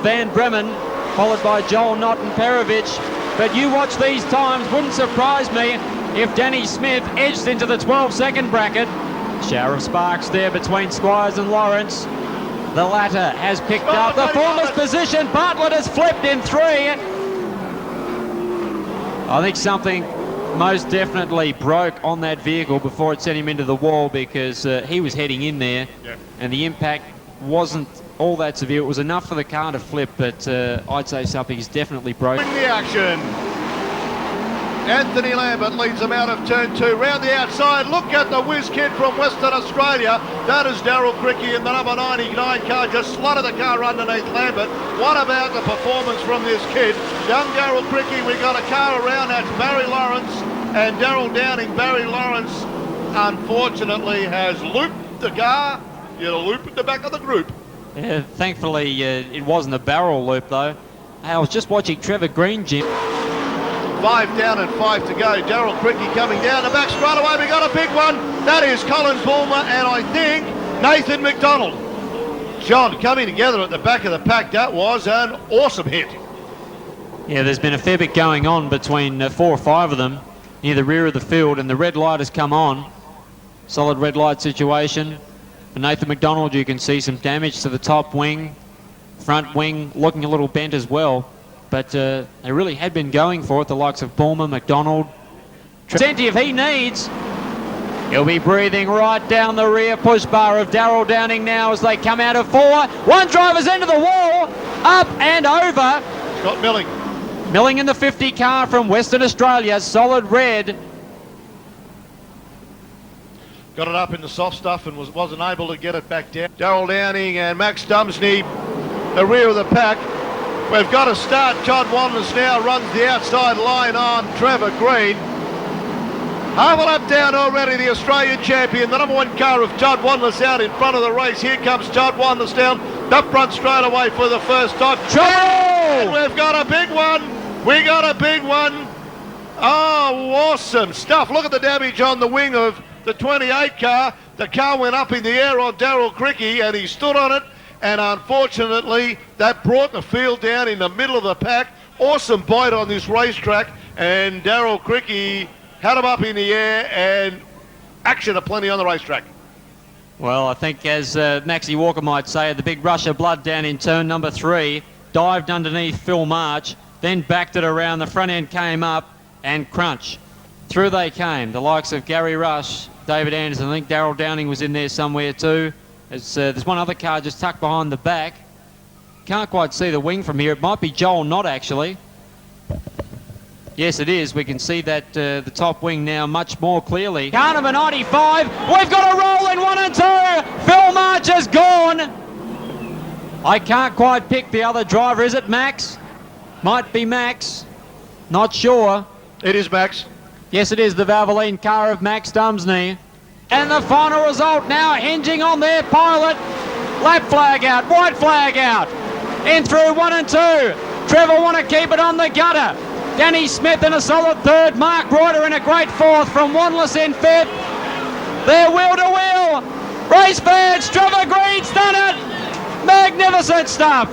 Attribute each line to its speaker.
Speaker 1: Van Bremen, followed by Joel Knott and Perovic. But you watch these times, wouldn't surprise me if Danny Smith edged into the 12-second bracket. Shower of sparks there between Squires and Lawrence. The latter has picked up the foremost position. Bartlett has flipped in 3. I think something most definitely broke on that vehicle before it sent him into the wall, because he was heading in there, and the impact wasn't all that severe. It was enough for the car to flip, but I'd say something's definitely broken.
Speaker 2: The action. Anthony Lambert leads them out of turn 2. Round the outside, look at the whiz kid from Western Australia. That is Daryl Cricky in the number 99 car, just slotted the car underneath Lambert. What about the performance from this kid? Young Daryl Cricky, we got a car around, that's Barry Lawrence and Daryl Downing. Barry Lawrence, unfortunately, has looped the car. You'll loop at the back of the group.
Speaker 1: Yeah, thankfully, it wasn't a barrel loop, though. I was just watching Trevor Green, Jim.
Speaker 2: 5 down and 5 to go. Daryl Cricky coming down the back straight away. We got a big one. That is Colin Bulmer and I think Nathan McDonald. John coming together at the back of the pack. That was an awesome hit.
Speaker 1: Yeah, there's been a fair bit going on between 4 or 5 of them near the rear of the field, and the red light has come on. Solid red light situation. For Nathan McDonald, you can see some damage to the top wing. Front wing looking a little bent as well. But they really had been going for it, the likes of Bulmer, McDonald. Trenti, if he needs, he'll be breathing right down the rear push bar of Daryl Downing now as they come out of 4. One driver's into the wall, up and over.
Speaker 2: Scott Milling.
Speaker 1: Milling in the 50 car from Western Australia, solid red.
Speaker 2: Got it up in the soft stuff and wasn't able to get it back down. Daryl Downing and Max Dumsney, the rear of the pack. We've got to start. Todd Wanless now runs the outside line on Trevor Green. Half a lap down already, the Australian champion. The number 1 car of Todd Wanless out in front of the race. Here comes Todd Wanless down the front straight away for the first time. And we've got a big one. We got a big one. Oh, awesome stuff. Look at the damage on the wing of the 28 car. The car went up in the air on Daryl Cricky and he stood on it. And unfortunately, that brought the field down in the middle of the pack. Awesome bite on this racetrack. And Daryl Cricky had him up in the air and action aplenty on the racetrack.
Speaker 1: Well, I think as Maxie Walker might say, the big rush of blood down in turn number 3, dived underneath Phil March, then backed it around, the front end came up and crunch. Through they came, the likes of Gary Rush, David Anderson. I think Daryl Downing was in there somewhere too. There's one other car just tucked behind the back. Can't quite see the wing from here. It might be Joel Knott, actually. Yes, it is. We can see that the top wing now much more clearly. Car number 95. We've got a roll in 1 and 2. Phil March has gone. I can't quite pick the other driver. Is it Max? Might be Max. Not sure.
Speaker 2: It is Max.
Speaker 1: Yes, it is the Valvoline car of Max Dumsney. And the final result now hinging on their pilot. Lap flag out, white flag out. In through 1 and 2. Trevor want to keep it on the gutter. Danny Smith in a solid 3rd. Mark Reuter in a great 4th from Wanless in 5th. They're wheel to wheel. Race fans, Trevor Green's done it. Magnificent stuff.